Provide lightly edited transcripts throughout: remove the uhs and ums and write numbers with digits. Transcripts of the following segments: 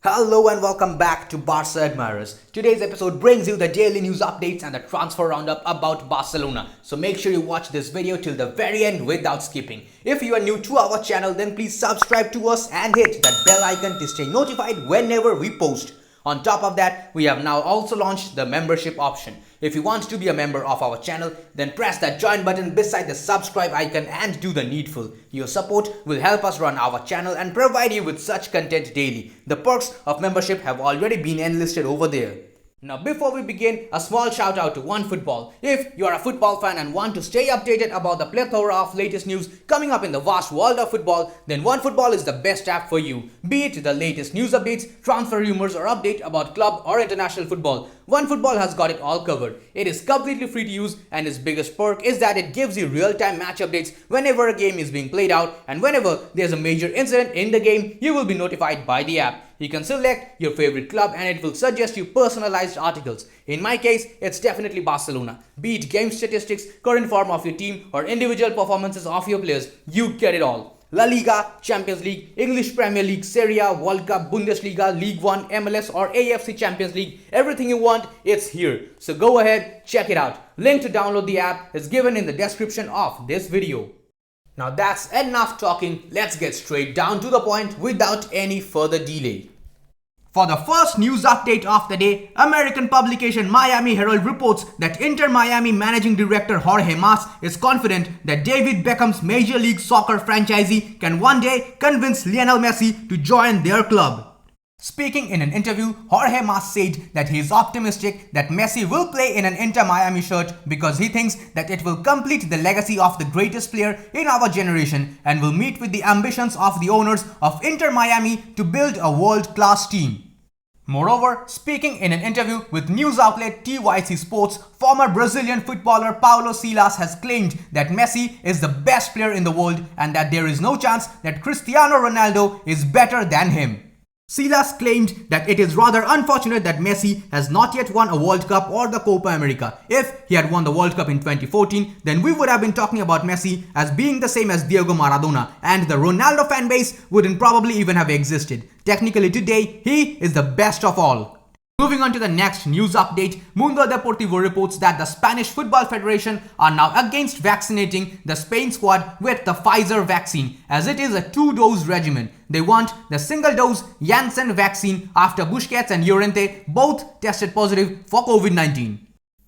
Hello and welcome back to Barca Admirers. Today's episode brings you the daily news updates and the transfer roundup about Barcelona. So make sure you watch this video till the very end without skipping. If you are new to our channel, then please subscribe to us and hit that bell icon to stay notified whenever we post. On top of that, we have now also launched the membership option. If you want to be a member of our channel, then press that join button beside the subscribe icon and do the needful. Your support will help us run our channel and provide you with such content daily. The perks of membership have already been enlisted over there. Now before we begin, a small shout out to OneFootball. If you are a football fan and want to stay updated about the plethora of latest news coming up in the vast world of football, then OneFootball is the best app for you. Be it the latest news updates, transfer rumors or update about club or international football, OneFootball has got it all covered. It is completely free to use and its biggest perk is that it gives you real-time match updates whenever a game is being played out, and whenever there's a major incident in the game, you will be notified by the app. You can select your favorite club and it will suggest you personalized articles. In my case, it's definitely Barcelona. Be it game statistics, current form of your team or individual performances of your players, you get it all. La Liga, Champions League, English Premier League, Serie A, World Cup, Bundesliga, League One, MLS or AFC Champions League, everything you want, it's here. So go ahead, check it out. Link to download the app is given in the description of this video. Now that's enough talking, let's get straight down to the point without any further delay. For the first news update of the day, American publication Miami Herald reports that Inter Miami managing director Jorge Mas is confident that David Beckham's Major League Soccer franchisee can one day convince Lionel Messi to join their club. Speaking in an interview, Jorge Mas said that he is optimistic that Messi will play in an Inter Miami shirt because he thinks that it will complete the legacy of the greatest player in our generation and will meet with the ambitions of the owners of Inter Miami to build a world-class team. Moreover, speaking in an interview with news outlet TYC Sports, former Brazilian footballer Paulo Silas has claimed that Messi is the best player in the world and that there is no chance that Cristiano Ronaldo is better than him. Silas claimed that it is rather unfortunate that Messi has not yet won a World Cup or the Copa America. If he had won the World Cup in 2014, then we would have been talking about Messi as being the same as Diego Maradona, and the Ronaldo fan base wouldn't probably even have existed. Technically today, he is the best of all. Moving on to the next news update, Mundo Deportivo reports that the Spanish Football Federation are now against vaccinating the Spain squad with the Pfizer vaccine, as it is a two-dose regimen. They want the single-dose Janssen vaccine after Busquets and Llorente both tested positive for COVID-19.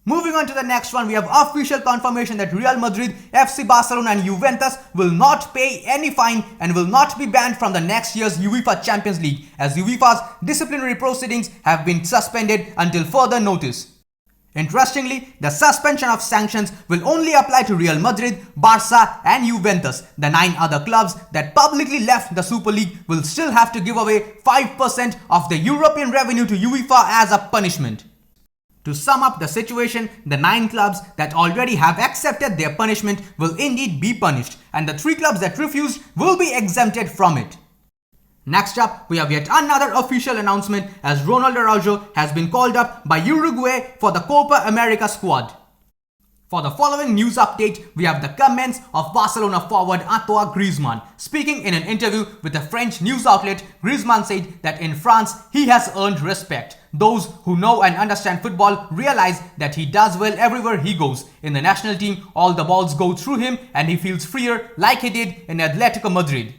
Moving on to the next one, we have official confirmation that Real Madrid, FC Barcelona and Juventus will not pay any fine and will not be banned from the next year's UEFA Champions League, as UEFA's disciplinary proceedings have been suspended until further notice. Interestingly, the suspension of sanctions will only apply to Real Madrid, Barca and Juventus. The 9 other clubs that publicly left the Super League will still have to give away 5% of the European revenue to UEFA as a punishment. To sum up the situation, the 9 clubs that already have accepted their punishment will indeed be punished, and the 3 clubs that refused will be exempted from it. Next up, we have yet another official announcement as Ronald Araujo has been called up by Uruguay for the Copa America squad. For the following news update, we have the comments of Barcelona forward Antoine Griezmann. Speaking in an interview with a French news outlet, Griezmann said that in France, he has earned respect. Those who know and understand football realize that he does well everywhere he goes. In the national team, all the balls go through him and he feels freer like he did in Atletico Madrid.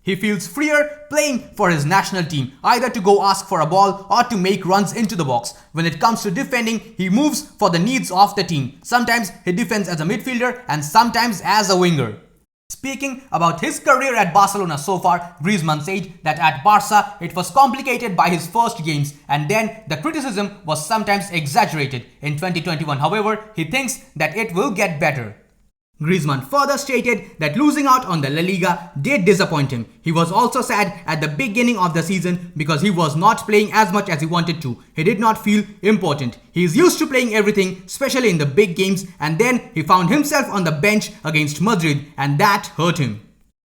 He feels freer playing for his national team, either to go ask for a ball or to make runs into the box. When it comes to defending, he moves for the needs of the team. Sometimes he defends as a midfielder and sometimes as a winger. Speaking about his career at Barcelona so far, Griezmann said that at Barca it was complicated by his first games and then the criticism was sometimes exaggerated. In 2021, however, he thinks that it will get better. Griezmann further stated that losing out on the La Liga did disappoint him. He was also sad at the beginning of the season because he was not playing as much as he wanted to. He did not feel important. He is used to playing everything, especially in the big games, and then he found himself on the bench against Madrid and that hurt him.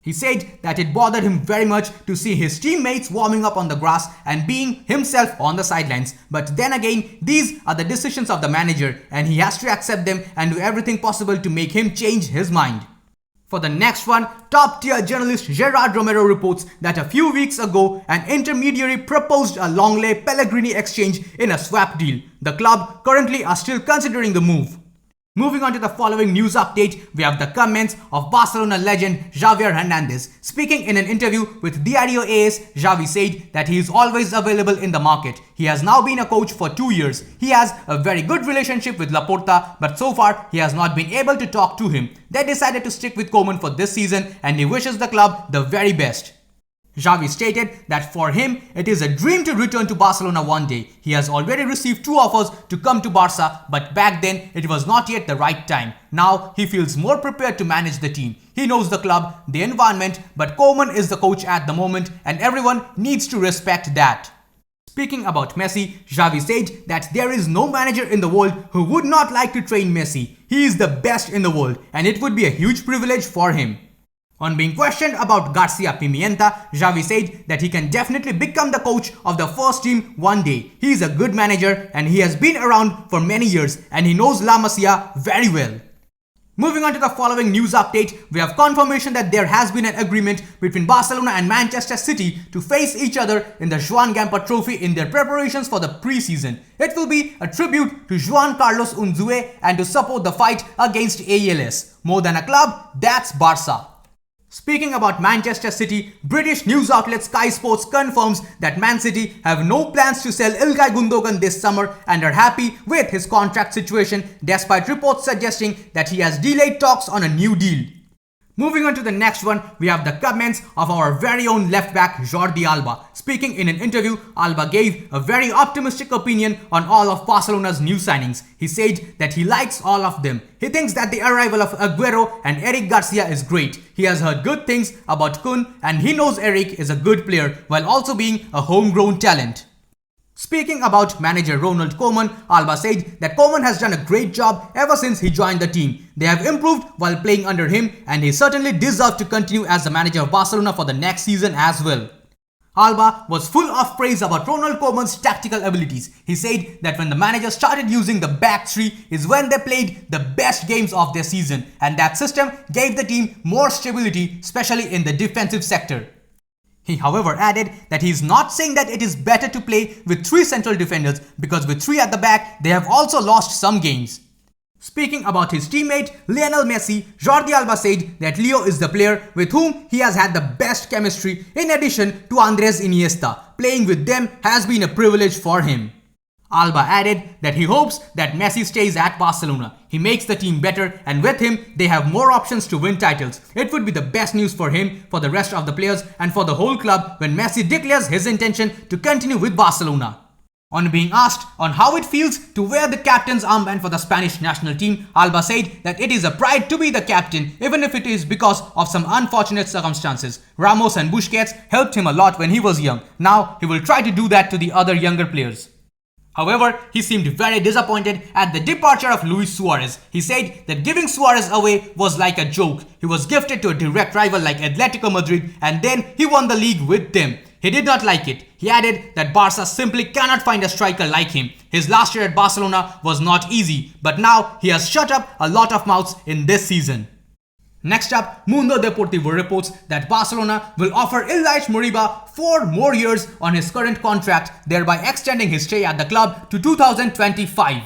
He said that it bothered him very much to see his teammates warming up on the grass and being himself on the sidelines. But then again, these are the decisions of the manager and he has to accept them and do everything possible to make him change his mind. For the next one, top-tier journalist Gerard Romero reports that a few weeks ago, an intermediary proposed a Lenglet Pellegrini exchange in a swap deal. The club currently are still considering the move. Moving on to the following news update, we have the comments of Barcelona legend Xavi Hernandez. Speaking in an interview with Diario AS, Xavi said that he is always available in the market. He has now been a coach for 2 years. He has a very good relationship with Laporta, but so far he has not been able to talk to him. They decided to stick with Koeman for this season and he wishes the club the very best. Xavi stated that for him, it is a dream to return to Barcelona one day. He has already received 2 offers to come to Barca, but back then it was not yet the right time. Now he feels more prepared to manage the team. He knows the club, the environment, but Koeman is the coach at the moment and everyone needs to respect that. Speaking about Messi, Xavi said that there is no manager in the world who would not like to train Messi. He is the best in the world and it would be a huge privilege for him. On being questioned about Garcia Pimienta, Xavi said that he can definitely become the coach of the first team one day. He is a good manager and he has been around for many years and he knows La Masia very well. Moving on to the following news update, we have confirmation that there has been an agreement between Barcelona and Manchester City to face each other in the Joan Gamper Trophy in their preparations for the pre-season. It will be a tribute to Juan Carlos Unzué and to support the fight against ALS. More than a club, that's Barca. Speaking about Manchester City, British news outlet Sky Sports confirms that Man City have no plans to sell Ilkay Gundogan this summer and are happy with his contract situation despite reports suggesting that he has delayed talks on a new deal. Moving on to the next one, we have the comments of our very own left back Jordi Alba. Speaking in an interview, Alba gave a very optimistic opinion on all of Barcelona's new signings. He said that he likes all of them. He thinks that the arrival of Aguero and Eric Garcia is great. He has heard good things about Kun and he knows Eric is a good player while also being a homegrown talent. Speaking about manager Ronald Koeman, Alba said that Koeman has done a great job ever since he joined the team. They have improved while playing under him and he certainly deserves to continue as the manager of Barcelona for the next season as well. Alba was full of praise about Ronald Koeman's tactical abilities. He said that when the manager started using the back three is when they played the best games of their season and that system gave the team more stability, especially in the defensive sector. He however added that he is not saying that it is better to play with 3 central defenders because with 3 at the back, they have also lost some games. Speaking about his teammate Lionel Messi, Jordi Alba said that Leo is the player with whom he has had the best chemistry in addition to Andres Iniesta. Playing with them has been a privilege for him. Alba added that he hopes that Messi stays at Barcelona. He makes the team better and with him, they have more options to win titles. It would be the best news for him, for the rest of the players and for the whole club when Messi declares his intention to continue with Barcelona. On being asked on how it feels to wear the captain's armband for the Spanish national team, Alba said that it is a pride to be the captain even if it is because of some unfortunate circumstances. Ramos and Busquets helped him a lot when he was young. Now he will try to do that to the other younger players. However, he seemed very disappointed at the departure of Luis Suarez. He said that giving Suarez away was like a joke. He was gifted to a direct rival like Atletico Madrid and then he won the league with them. He did not like it. He added that Barca simply cannot find a striker like him. His last year at Barcelona was not easy, but now he has shut up a lot of mouths in this season. Next up, Mundo Deportivo reports that Barcelona will offer Ilaix Moriba 4 more years on his current contract, thereby extending his stay at the club to 2025.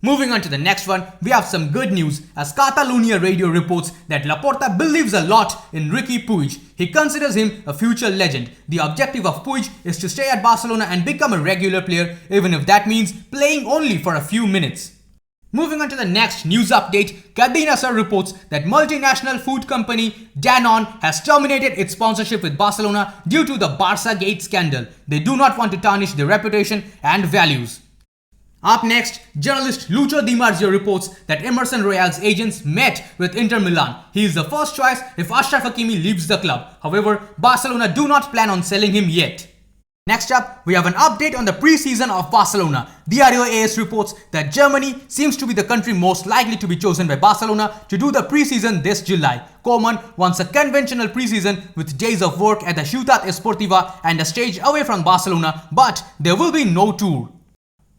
Moving on to the next one, we have some good news as Catalunya Radio reports that Laporta believes a lot in Riqui Puig. He considers him a future legend. The objective of Puig is to stay at Barcelona and become a regular player, even if that means playing only for a few minutes. Moving on to the next news update, Cadena Ser reports that multinational food company Danone has terminated its sponsorship with Barcelona due to the Barca Gate scandal. They do not want to tarnish their reputation and values. Up next, journalist Lucho Di Marzio reports that Emerson Royal's agents met with Inter Milan. He is the first choice if Achraf Hakimi leaves the club. However, Barcelona do not plan on selling him yet. Next up, we have an update on the pre-season of Barcelona. Diario AS reports that Germany seems to be the country most likely to be chosen by Barcelona to do the pre-season this July. Koeman wants a conventional pre-season with days of work at the Ciutat Esportiva and a stage away from Barcelona, but there will be no tour.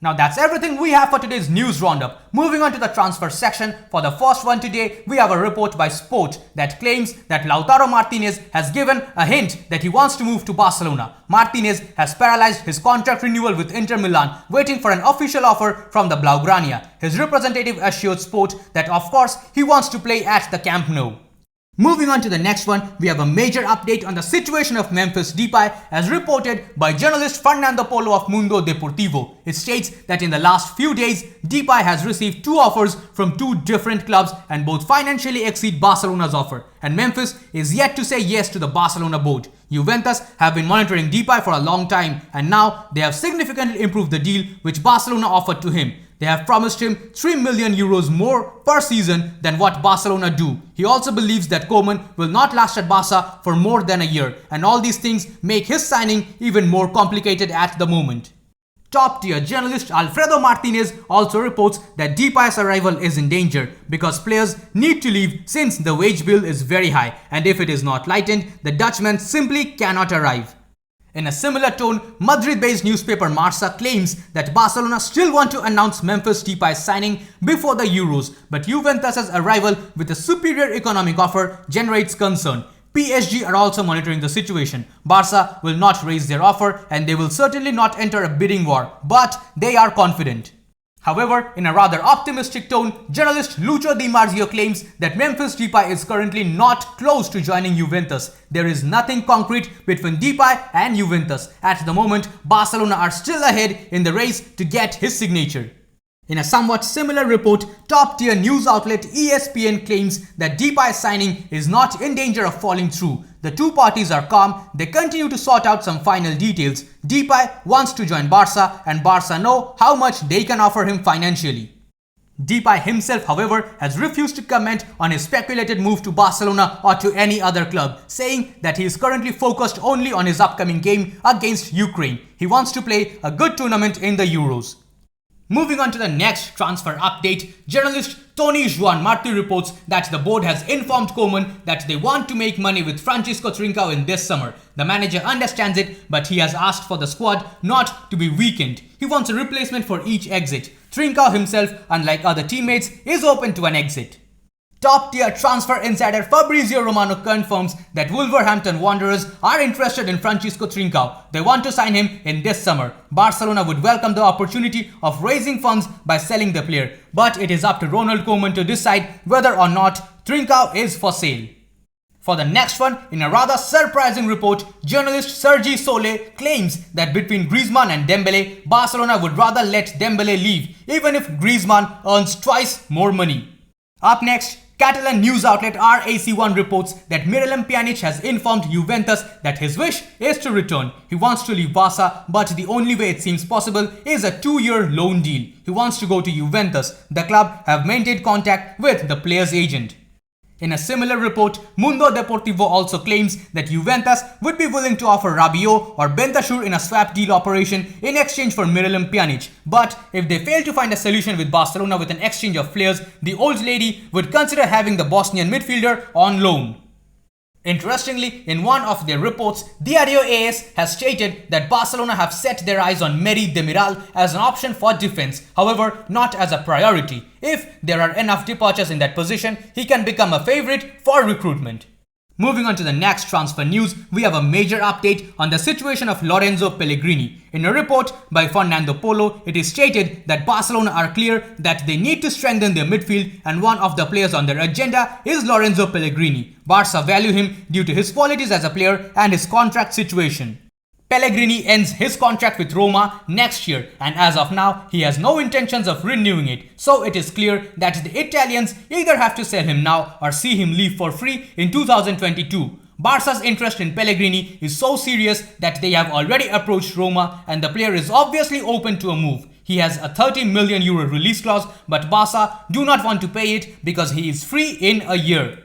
Now that's everything we have for today's news roundup. Moving on to the transfer section, for the first one today, we have a report by Sport that claims that Lautaro Martinez has given a hint that he wants to move to Barcelona. Martinez has paralyzed his contract renewal with Inter Milan, waiting for an official offer from the Blaugrana. His representative assured Sport that of course he wants to play at the Camp Nou. Moving on to the next one, we have a major update on the situation of Memphis Depay as reported by journalist Fernando Polo of Mundo Deportivo. It states that in the last few days, Depay has received 2 offers from 2 different clubs and both financially exceed Barcelona's offer. And Memphis is yet to say yes to the Barcelona board. Juventus have been monitoring Depay for a long time and now they have significantly improved the deal which Barcelona offered to him. They have promised him 3 million euros more per season than what Barcelona do. He also believes that Koeman will not last at Barca for more than a year, and all these things make his signing even more complicated at the moment. Top-tier journalist Alfredo Martinez also reports that Depay's arrival is in danger because players need to leave since the wage bill is very high, and if it is not lightened, the Dutchman simply cannot arrive. In a similar tone, Madrid-based newspaper Marca claims that Barcelona still want to announce Memphis Depay's signing before the Euros, but Juventus' arrival with a superior economic offer generates concern. PSG are also monitoring the situation. Barca will not raise their offer and they will certainly not enter a bidding war, but they are confident. However, in a rather optimistic tone, journalist Lucho Di Marzio claims that Memphis Depay is currently not close to joining Juventus. There is nothing concrete between Depay and Juventus. At the moment, Barcelona are still ahead in the race to get his signature. In a somewhat similar report, top-tier news outlet ESPN claims that Depay's signing is not in danger of falling through. The 2 parties are calm, they continue to sort out some final details. Depay wants to join Barca and Barca know how much they can offer him financially. Depay himself, however, has refused to comment on his speculated move to Barcelona or to any other club, saying that he is currently focused only on his upcoming game against Ukraine. He wants to play a good tournament in the Euros. Moving on to the next transfer update, journalist Tony Juan Martí reports that the board has informed Koeman that they want to make money with Francisco Trincao in this summer. The manager understands it, but he has asked for the squad not to be weakened. He wants a replacement for each exit. Trincao himself, unlike other teammates, is open to an exit. Top-tier transfer insider Fabrizio Romano confirms that Wolverhampton Wanderers are interested in Francisco Trincao. They want to sign him in this summer. Barcelona would welcome the opportunity of raising funds by selling the player, but it is up to Ronald Koeman to decide whether or not Trincao is for sale. For the next one, in a rather surprising report, journalist Sergi Sole claims that between Griezmann and Dembele, Barcelona would rather let Dembele leave, even if Griezmann earns twice more money. Up next, Catalan news outlet RAC1 reports that Miralem Pjanic has informed Juventus that his wish is to return. He wants to leave Barca, but the only way it seems possible is a 2-year loan deal. He wants to go to Juventus. The club have maintained contact with the player's agent. In a similar report, Mundo Deportivo also claims that Juventus would be willing to offer Rabiot or Bentancur in a swap deal operation in exchange for Miralem Pjanic. But if they fail to find a solution with Barcelona with an exchange of players, the old lady would consider having the Bosnian midfielder on loan. Interestingly, in one of their reports, Diario AS has stated that Barcelona have set their eyes on Merih Demiral as an option for defense, however, not as a priority. If there are enough departures in that position, he can become a favorite for recruitment. Moving on to the next transfer news, we have a major update on the situation of Lorenzo Pellegrini. In a report by Fernando Polo, it is stated that Barcelona are clear that they need to strengthen their midfield and one of the players on their agenda is Lorenzo Pellegrini. Barca value him due to his qualities as a player and his contract situation. Pellegrini ends his contract with Roma next year and as of now, he has no intentions of renewing it. So it is clear that the Italians either have to sell him now or see him leave for free in 2022. Barca's interest in Pellegrini is so serious that they have already approached Roma and the player is obviously open to a move. He has a 30 million euro release clause, but Barca do not want to pay it because he is free in a year.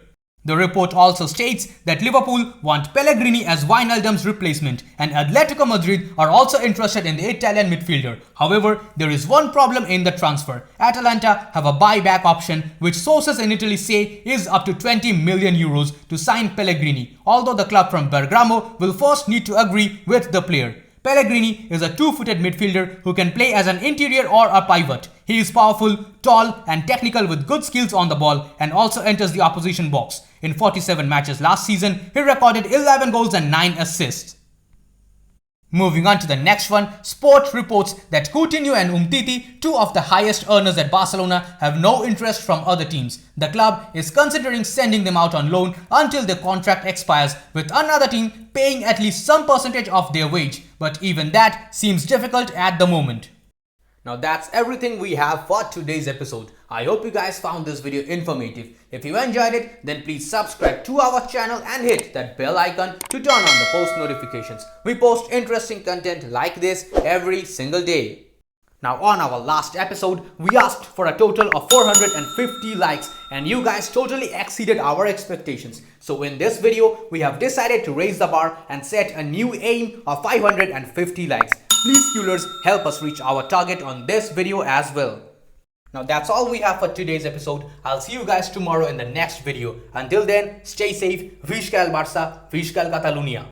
The report also states that Liverpool want Pellegrini as Wijnaldum's replacement and Atletico Madrid are also interested in the Italian midfielder. However, there is one problem in the transfer. Atalanta have a buyback option which sources in Italy say is up to 20 million euros to sign Pellegrini, although the club from Bergamo will first need to agree with the player. Pellegrini is a two-footed midfielder who can play as an interior or a pivot. He is powerful, tall and technical with good skills on the ball and also enters the opposition box. In 47 matches last season, he recorded 11 goals and 9 assists. Moving on to the next one, Sport reports that Coutinho and Umtiti, two of the highest earners at Barcelona, have no interest from other teams. The club is considering sending them out on loan until their contract expires, with another team paying at least some percentage of their wage, but even that seems difficult at the moment. Now that's everything we have for today's episode. I hope you guys found this video informative. If you enjoyed it, then please subscribe to our channel and hit that bell icon to turn on the post notifications. We post interesting content like this every single day. Now on our last episode, we asked for a total of 450 likes and you guys totally exceeded our expectations. So in this video, we have decided to raise the bar and set a new aim of 550 likes. Please viewers, help us reach our target on this video as well. Now that's all we have for today's episode. I'll see you guys tomorrow in the next video. Until then, stay safe. Visca el Barça, Visca el Catalunya.